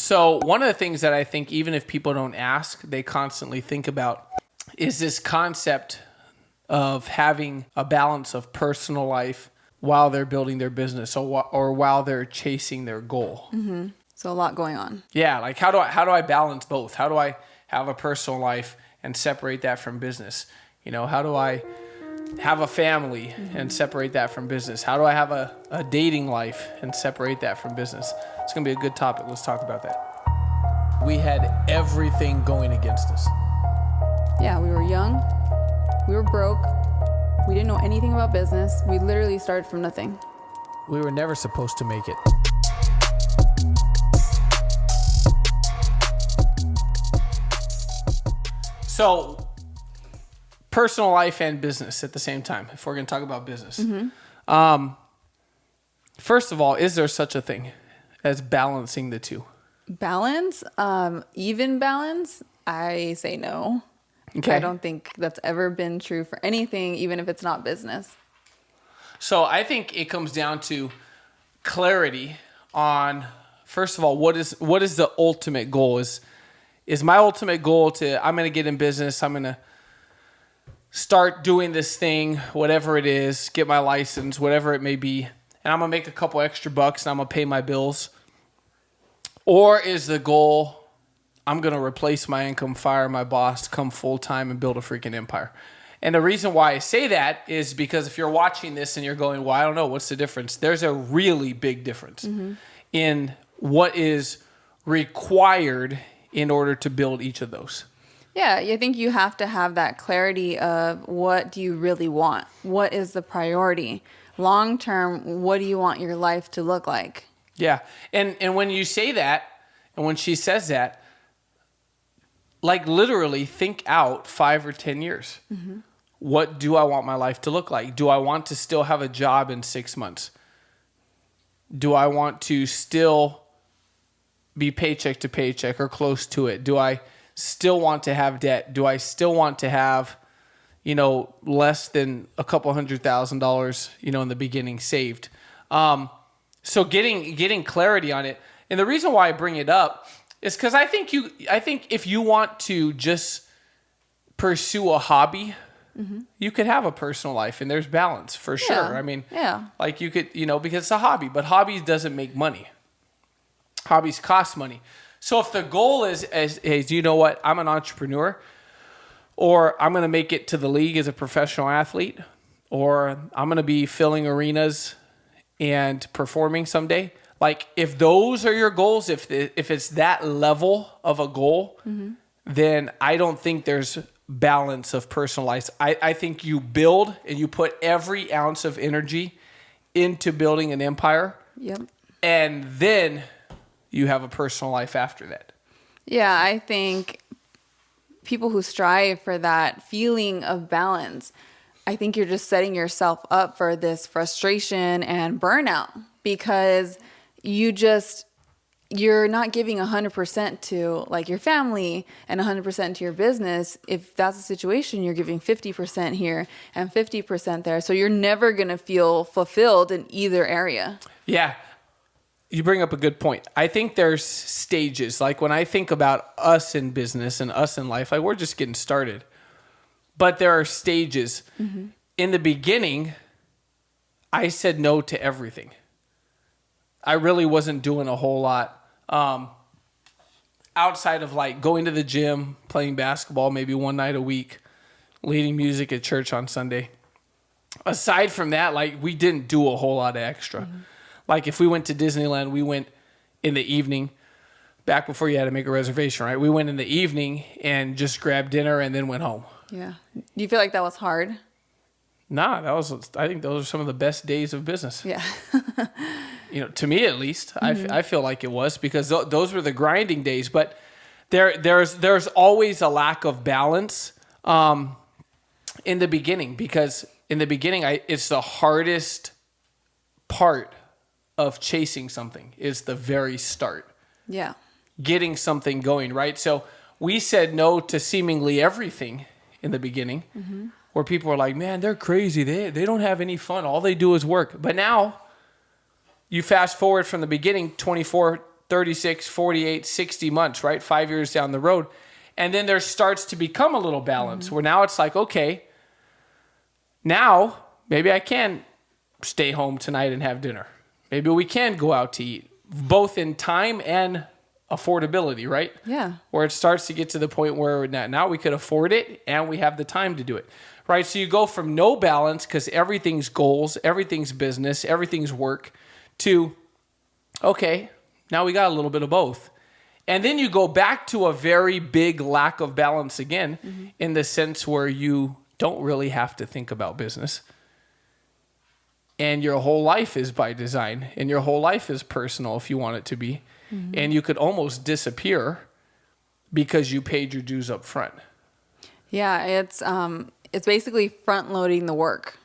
So one of the things that I think, even if people don't ask, they constantly think about is this concept of having a balance of personal life while they're building their business or while they're chasing their goal. Mm-hmm. So a lot going on. Yeah. Like how do I balance both? How do I have a personal life and separate that from business? You know, how do I have a family and separate that from business? How do I have a dating life and separate that from business? It's going to be a good topic. Let's talk about that. We had everything going against us. Yeah, we were young. We were broke. We didn't know anything about business. We literally started from nothing. We were never supposed to make it. So, personal life and business at the same time, if we're going to talk about business. Mm-hmm. First of all, is there such a thing as balancing the two? Balance? Even balance? I say no. Okay. I don't think that's ever been true for anything, even if it's not business. So I think it comes down to clarity on, first of all, what is the ultimate goal? Is my ultimate goal I'm going to get in business, I'm going to start doing this thing, whatever it is, get my license, whatever it may be, and I'm going to make a couple extra bucks and I'm going to pay my bills? Or is the goal, I'm going to replace my income, fire my boss, come full-time and build a freaking empire? And the reason why I say that is because if you're watching this and you're going, well, I don't know, what's the difference? There's a really big difference in what is required in order to build each of those. Yeah, I think you have to have that clarity of what do you really want? What is the priority? Long term, what do you want your life to look like? Yeah. And when you say that, and when she says that, like literally think out 5 or 10 years. Mm-hmm. What do I want my life to look like? Do I want to still have a job in 6 months? Do I want to still be paycheck to paycheck or close to it? Do I still want to have debt? Do I still want to have, less than a couple $100,000, in the beginning saved? So getting clarity on it. And the reason why I bring it up is because I think if you want to just pursue a hobby, you could have a personal life and there's balance for sure. I mean, like you could, because it's a hobby, but hobbies doesn't make money. Hobbies cost money. So if the goal is you know what, I'm an entrepreneur, or I'm going to make it to the league as a professional athlete, or I'm going to be filling arenas and performing someday. Like if those are your goals, if it's that level of a goal, then I don't think there's balance of personal life. I think you build and you put every ounce of energy into building an empire. Yep. And then you have a personal life after that. Yeah, I think people who strive for that feeling of balance, I think you're just setting yourself up for this frustration and burnout because you're not giving 100% to like your family and 100% to your business. If that's the situation, you're giving 50% here and 50% there. So you're never going to feel fulfilled in either area. Yeah. You bring up a good point. I think there's stages. Like when I think about us in business and us in life, like we're just getting started. But there are stages. Mm-hmm. In the beginning, I said no to everything. I really wasn't doing a whole lot outside of like going to the gym, playing basketball maybe one night a week, leading music at church on Sunday. Aside from that, like we didn't do a whole lot of extra. Mm-hmm. Like if we went to Disneyland, we went in the evening, back before you had to make a reservation, right? We went in the evening and just grabbed dinner and then went home. Yeah. Do you feel like that was hard? Nah, I think those are some of the best days of business. Yeah. To me at least, I feel like it was because those were the grinding days. But there's always a lack of balance in the beginning because in the beginning, it's the hardest part of chasing something is the very start. Yeah. Getting something going, right? So we said no to seemingly everything in the beginning where people were like, man, they're crazy. They don't have any fun. All they do is work. But now you fast forward from the beginning, 24, 36, 48, 60 months, right? 5 years down the road. And then there starts to become a little balance where now it's like, okay, now maybe I can stay home tonight and have dinner. Maybe we can go out to eat, both in time and affordability, right? Yeah. Where it starts to get to the point where now we could afford it and we have the time to do it, right? So you go from no balance because everything's goals, everything's business, everything's work, to, okay, now we got a little bit of both. And then you go back to a very big lack of balance again, in the sense where you don't really have to think about business. And your whole life is by design, and your whole life is personal if you want it to be. And you could almost disappear because you paid your dues up front. Yeah, it's basically front loading the work.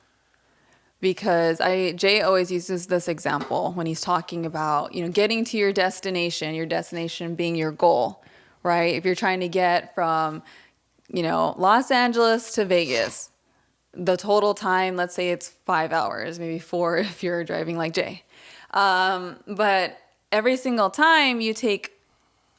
Because Jay always uses this example when he's talking about, getting to your destination being your goal, right? If you're trying to get from, Los Angeles to Vegas, the total time, let's say it's 5 hours, maybe 4 if you're driving like Jay. But every single time you take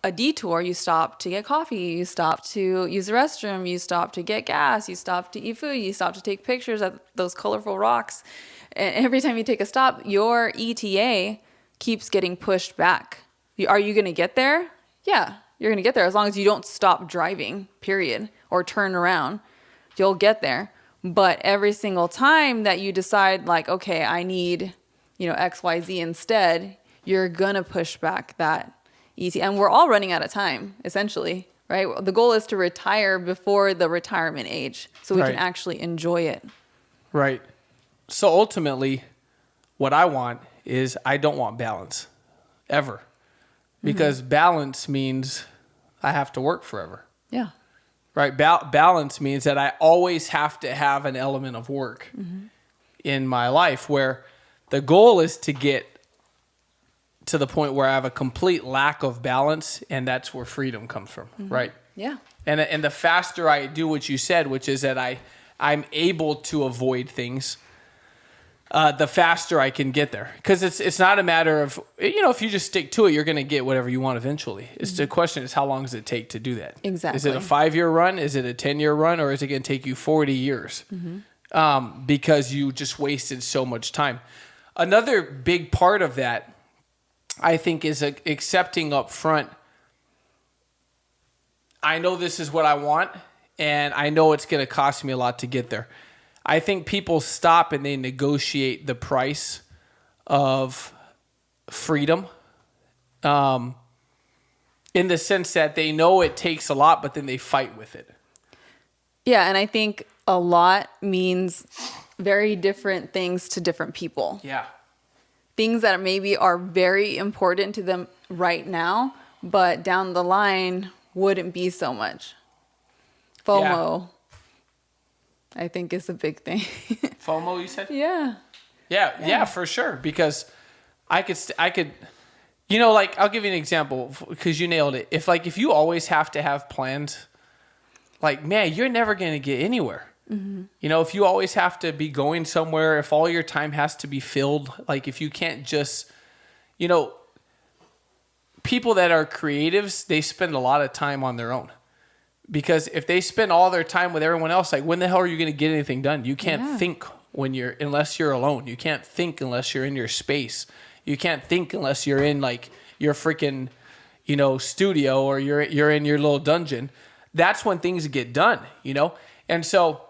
a detour, you stop to get coffee, you stop to use the restroom, you stop to get gas, you stop to eat food, you stop to take pictures of those colorful rocks. And every time you take a stop, your ETA keeps getting pushed back. Are you going to get there? Yeah, you're going to get there as long as you don't stop driving, period, or turn around. You'll get there. But every single time that you decide, like, okay, I need, XYZ instead, you're going to push back that ETA. And we're all running out of time, essentially, right? The goal is to retire before the retirement age so we can actually enjoy it. Right. So ultimately, what I want is I don't want balance, ever. Because balance means I have to work forever. Yeah. Right? Balance means that I always have to have an element of work in my life, where the goal is to get to the point where I have a complete lack of balance, and that's where freedom comes from, right? Yeah. And the faster I do what you said, which is that I'm able to avoid things, the faster I can get there. Because it's not a matter of, if you just stick to it, you're going to get whatever you want eventually. It's the question is, how long does it take to do that? Exactly. Is it a 5-year run? Is it a 10-year run? Or is it going to take you 40 years? Because you just wasted so much time. Another big part of that, I think, is accepting up front, I know this is what I want, and I know it's going to cost me a lot to get there. I think people stop and they negotiate the price of freedom, in the sense that they know it takes a lot, but then they fight with it. Yeah, and I think a lot means very different things to different people. Yeah. Things that maybe are very important to them right now, but down the line wouldn't be so much. FOMO, I think, is a big thing. FOMO, you said? Yeah, for sure. Because I could, I'll give you an example because you nailed it. If you always have to have plans, like, man, you're never going to get anywhere. If you always have to be going somewhere, if all your time has to be filled, like if you can't just, people that are creatives, they spend a lot of time on their own. Because if they spend all their time with everyone else, like when the hell are you going to get anything done? You can't think unless you're alone. You can't think unless you're in your space. You can't think unless you're in like your freaking, studio, or you're in your little dungeon. That's when things get done, And so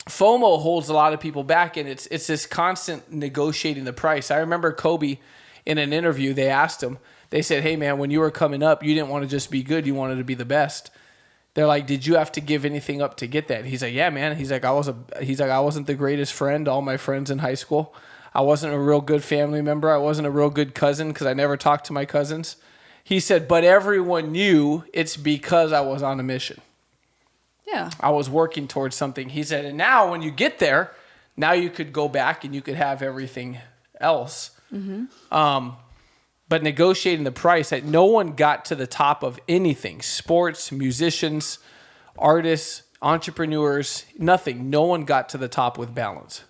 FOMO holds a lot of people back, and it's this constant negotiating the price. I remember Kobe in an interview, they asked him, they said, hey man, when you were coming up, you didn't want to just be good, you wanted to be the best. They're like, did you have to give anything up to get that? He's like, yeah, man. He's like, I wasn't the greatest friend to all my friends in high school. I wasn't a real good family member. I wasn't a real good cousin because I never talked to my cousins. He said, but everyone knew it's because I was on a mission. Yeah. I was working towards something. He said, and now when you get there, now you could go back and you could have everything else. But negotiating the price, that no one got to the top of anything. Sports, musicians, artists, entrepreneurs, nothing. No one got to the top with balance.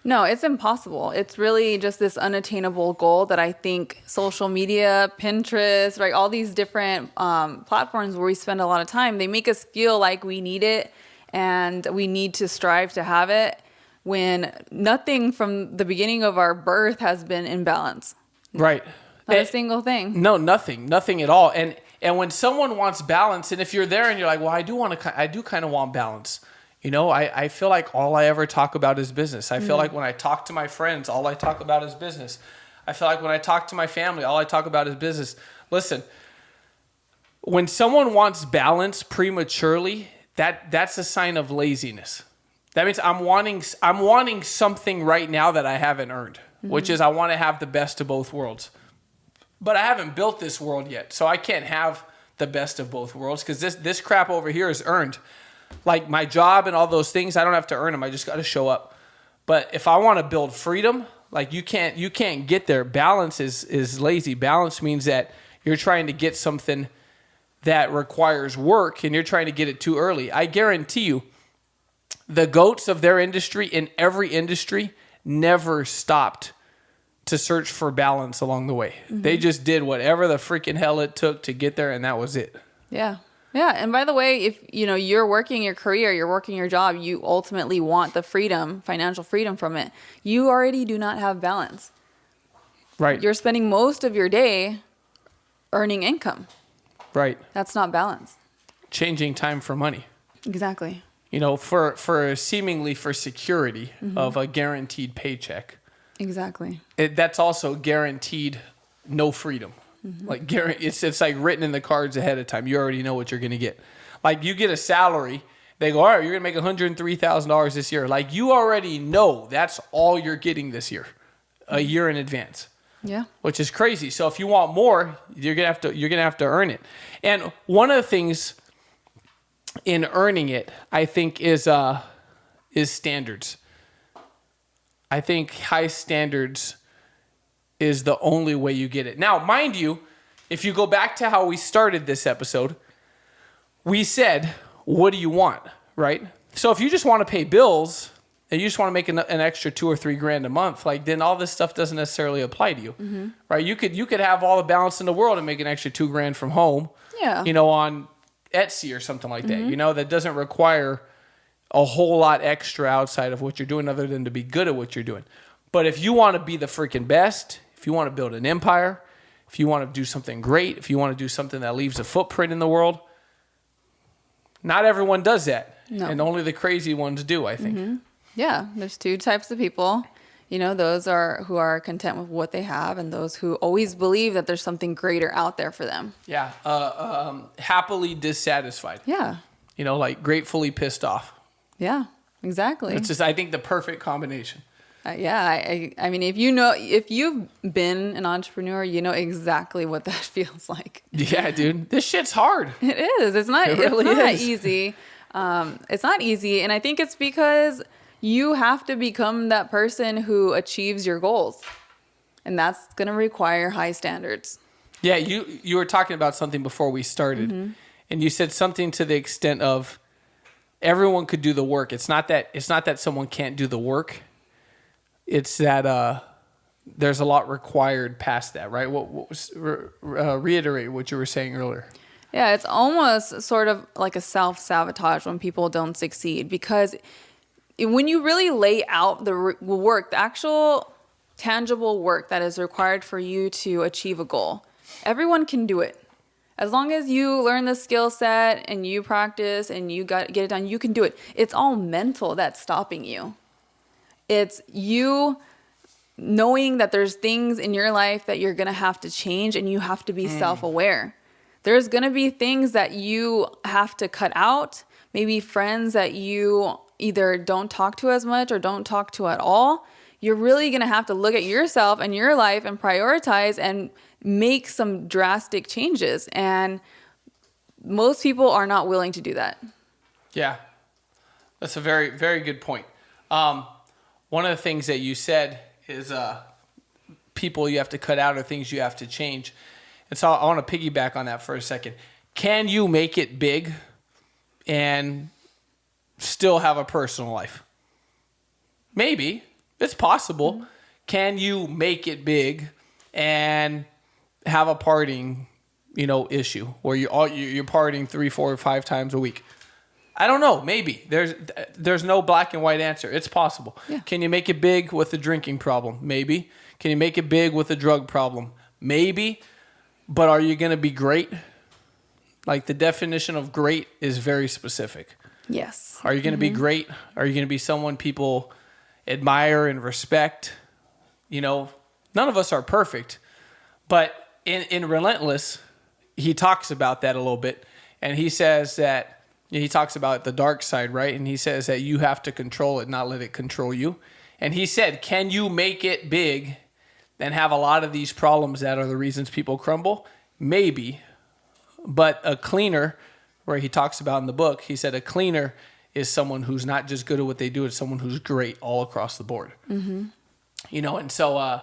No, it's impossible. It's really just this unattainable goal that I think social media, Pinterest, right, all these different platforms where we spend a lot of time, they make us feel like we need it and we need to strive to have it when nothing from the beginning of our birth has been in balance. Right. Not a single thing. No, nothing at all. And when someone wants balance, and if you're there and you're like, well, I do kind of want balance. You know, I feel like all I ever talk about is business. I feel like when I talk to my friends, all I talk about is business. I feel like when I talk to my family, all I talk about is business. Listen, when someone wants balance prematurely, that's a sign of laziness. That means I'm wanting something right now that I haven't earned, which is I want to have the best of both worlds. But I haven't built this world yet, so I can't have the best of both worlds because this crap over here is earned. Like my job and all those things, I don't have to earn them. I just got to show up. But if I want to build freedom, like you can't get there. Balance is lazy. Balance means that you're trying to get something that requires work and you're trying to get it too early. I guarantee you, the GOATs of their industry in every industry never stopped to search for balance along the way. They just did whatever the freaking hell it took to get there, and that was it. Yeah. Yeah. And by the way, if you're working your career, you're working your job, you ultimately want the freedom, financial freedom from it. You already do not have balance. Right. You're spending most of your day earning income. Right. That's not balance. Changing time for money. Exactly. You know, for seemingly for security of a guaranteed paycheck. Exactly. That's also guaranteed no freedom. Like it's like written in the cards ahead of time. You already know what you're going to get. Like you get a salary, they go, all right, you're going to make $103,000 this year. Like you already know that's all you're getting this year, a year in advance. Yeah. Which is crazy. So if you want more, you're going to have to earn it. And one of the things in earning it, I think is standards. I think high standards is the only way you get it. Now, mind you, if you go back to how we started this episode, we said, what do you want, right? So if you just want to pay bills and you just want to make an extra $2 or $3 grand a month, like then all this stuff doesn't necessarily apply to you, right? You could have all the balance in the world and make an extra $2 grand from home, on Etsy or something like that, that doesn't require a whole lot extra outside of what you're doing other than to be good at what you're doing. But if you want to be the freaking best, if you want to build an empire, if you want to do something great, if you want to do something that leaves a footprint in the world, not everyone does that. No. And only the crazy ones do, I think. Yeah, there's two types of people. Those who are content with what they have and those who always believe that there's something greater out there for them. Yeah, happily dissatisfied. Yeah. Like gratefully pissed off. Yeah, exactly. It's just, I think, the perfect combination. I mean, if you've been an entrepreneur, you know exactly what that feels like. Yeah, dude, this shit's hard. It is. It's not easy. It's not easy. And I think it's because you have to become that person who achieves your goals. And that's going to require high standards. Yeah, you were talking about something before we started. And you said something to the extent of everyone could do the work. It's not that someone can't do the work. It's that there's a lot required past that, right? Reiterate what you were saying earlier. Yeah, it's almost sort of like a self-sabotage when people don't succeed, because when you really lay out the work, the actual tangible work that is required for you to achieve a goal, everyone can do it. As long as you learn the skill set and you practice and you get it done, you can do it. It's all mental that's stopping you. It's you knowing that there's things in your life that you're going to have to change, and you have to be self-aware. There's going to be things that you have to cut out, maybe friends that you either don't talk to as much or don't talk to at all. You're really going to have to look at yourself and your life and prioritize and make some drastic changes. And most people are not willing to do that. Yeah, that's a very, very good point. One of the things that you said is people you have to cut out or things you have to change. And so I want to piggyback on that for a second. Can you make it big and still have a personal life? Maybe. It's possible. Can you make it big and have a partying, issue where you're partying 3, 4, 5 times a week? I don't know. Maybe there's no black and white answer. It's possible. Yeah. Can you make it big with a drinking problem? Maybe. Can you make it big with a drug problem? Maybe. But are you going to be great? Like, the definition of great is very specific. Yes. Are you going to be great? Are you going to be someone people admire and respect? None of us are perfect. But in Relentless, he talks about that a little bit. And he says that, he talks about the dark side, right? And he says that you have to control it, not let it control you. And he said, can you make it big and have a lot of these problems that are the reasons people crumble? Maybe. But a cleaner, where he talks about in the book, he said a cleaner is someone who's not just good at what they do, it's someone who's great all across the board. And so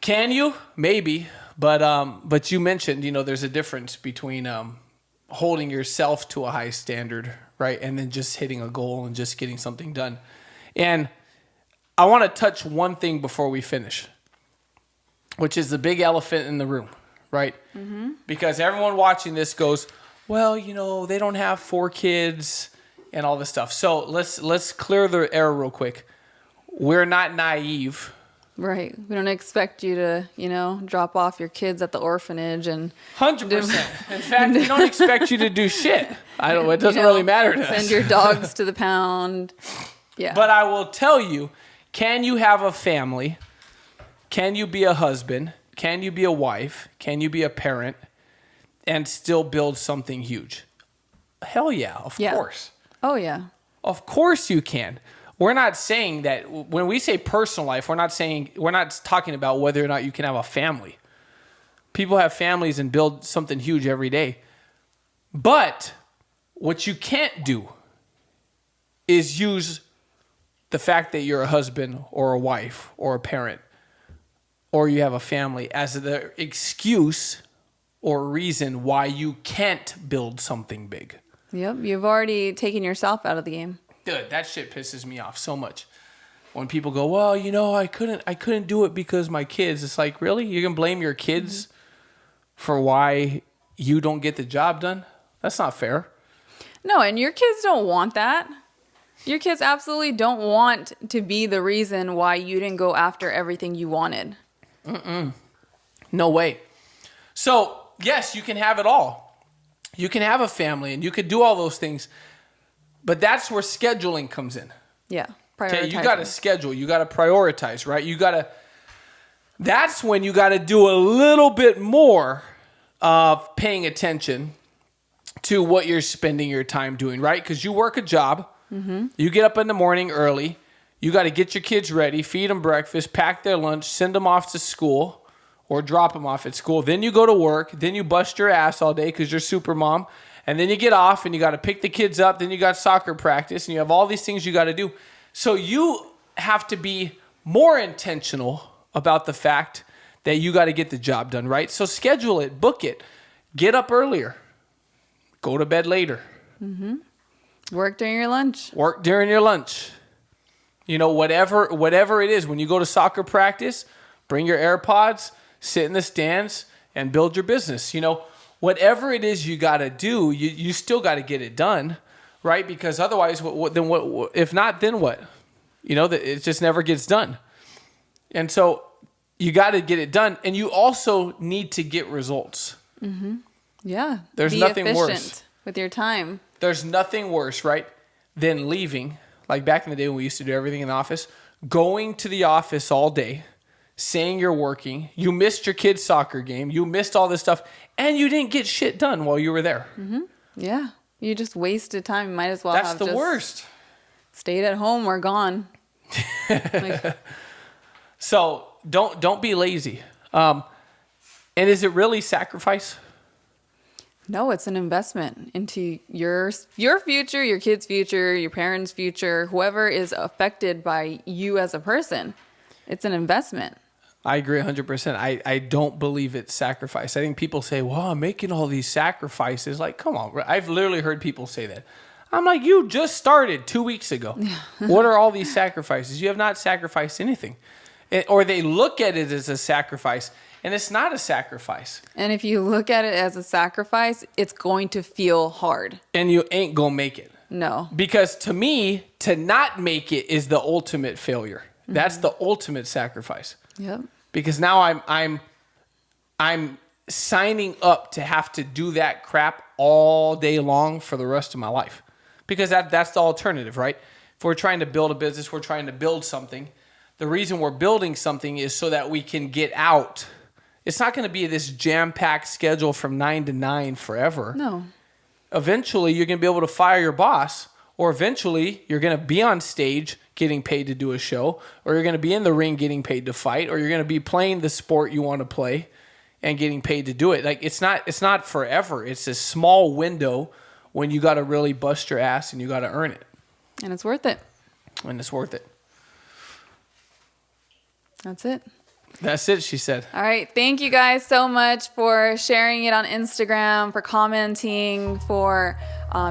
can you? Maybe. But you mentioned, there's a difference between holding yourself to a high standard, right? And then just hitting a goal and just getting something done. And I want to touch one thing before we finish, which is the big elephant in the room, right? Because everyone watching this goes, well, they don't have 4 kids and all this stuff. So let's clear the air real quick. We're not naive. Right. We don't expect you to, drop off your kids at the orphanage and 100%. In fact, we don't expect you to do shit. It doesn't really matter to us. Send your dogs to the pound. Yeah. But I will tell you, can you have a family? Can you be a husband? Can you be a wife? Can you be a parent and still build something huge? Hell yeah, of course. Oh, yeah. Of course you can. We're not saying that when we say personal life, we're not talking about whether or not you can have a family. People have families and build something huge every day. But what you can't do is use the fact that you're a husband or a wife or a parent or you have a family as the excuse or reason why you can't build something big. Yep. You've already taken yourself out of the game. Dude, that shit pisses me off so much. When people go, well, I couldn't do it because my kids. It's like, really? You're going to blame your kids for why you don't get the job done? That's not fair. No, and your kids don't want that. Your kids absolutely don't want to be the reason why you didn't go after everything you wanted. No way. So, yes, you can have it all. You can have a family and you could do all those things. But that's where scheduling comes in. Yeah. Okay, you got to schedule. You got to prioritize, right? That's when you got to do a little bit more of paying attention to what you're spending your time doing, right? Because you work a job. You get up in the morning early. You got to get your kids ready, feed them breakfast, pack their lunch, send them off to school or drop them off at school. Then you go to work. Then you bust your ass all day because you're super mom. And then you get off and you got to pick the kids up. Then you got soccer practice and you have all these things you got to do. So you have to be more intentional about the fact that you got to get the job done, right? So schedule it, book it, get up earlier, go to bed later. Work during your lunch. Work during your lunch. Whatever it is. When you go to soccer practice, bring your AirPods, sit in the stands, and build your business. Whatever it is you got to do, you still got to get it done, right? Because otherwise, what? If not, then what? It just never gets done. And so you got to get it done. And you also need to get results. Yeah. There's nothing worse. With your time. There's nothing worse, right, than leaving. Like back in the day when we used to do everything in the office, going to the office all day, saying you're working, you missed your kid's soccer game, you missed all this stuff, and you didn't get shit done while you were there. Yeah. You just wasted time. You might as well That's have the just worst. Stayed at home or gone. So don't be lazy. And is it really sacrifice? No, it's an investment into your future, your kids' future, your parents' future, whoever is affected by you as a person. It's an investment. I agree 100%. I don't believe it's sacrifice. I think people say, well, I'm making all these sacrifices. Like, come on. I've literally heard people say that. I'm like, you just started 2 weeks ago. What are all these sacrifices? You have not sacrificed anything. Or they look at it as a sacrifice, and it's not a sacrifice. And if you look at it as a sacrifice, it's going to feel hard. And you ain't going to make it. No. Because to me, to not make it is the ultimate failure. Mm-hmm. That's the ultimate sacrifice. Yep. Because now I'm signing up to have to do that crap all day long for the rest of my life. Because that's the alternative, right? If we're trying to build a business, we're trying to build something. The reason we're building something is so that we can get out. It's not going to be this jam-packed schedule from 9 to 9 forever. No. Eventually, you're going to be able to fire your boss, or eventually, you're going to be on stage getting paid to do a show, or you're going to be in the ring getting paid to fight, or you're going to be playing the sport you want to play and getting paid to do it. Like it's not forever. It's a small window when you got to really bust your ass and you got to earn it. And it's worth it. And it's worth it. That's it. That's it, she said. All right. Thank you guys so much for sharing it on Instagram, for commenting, for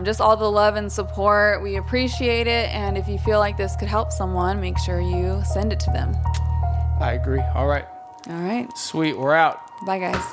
just all the love and support. We appreciate it. And if you feel like this could help someone, make sure you send it to them. I agree. All right. All right. Sweet. We're out. Bye, guys.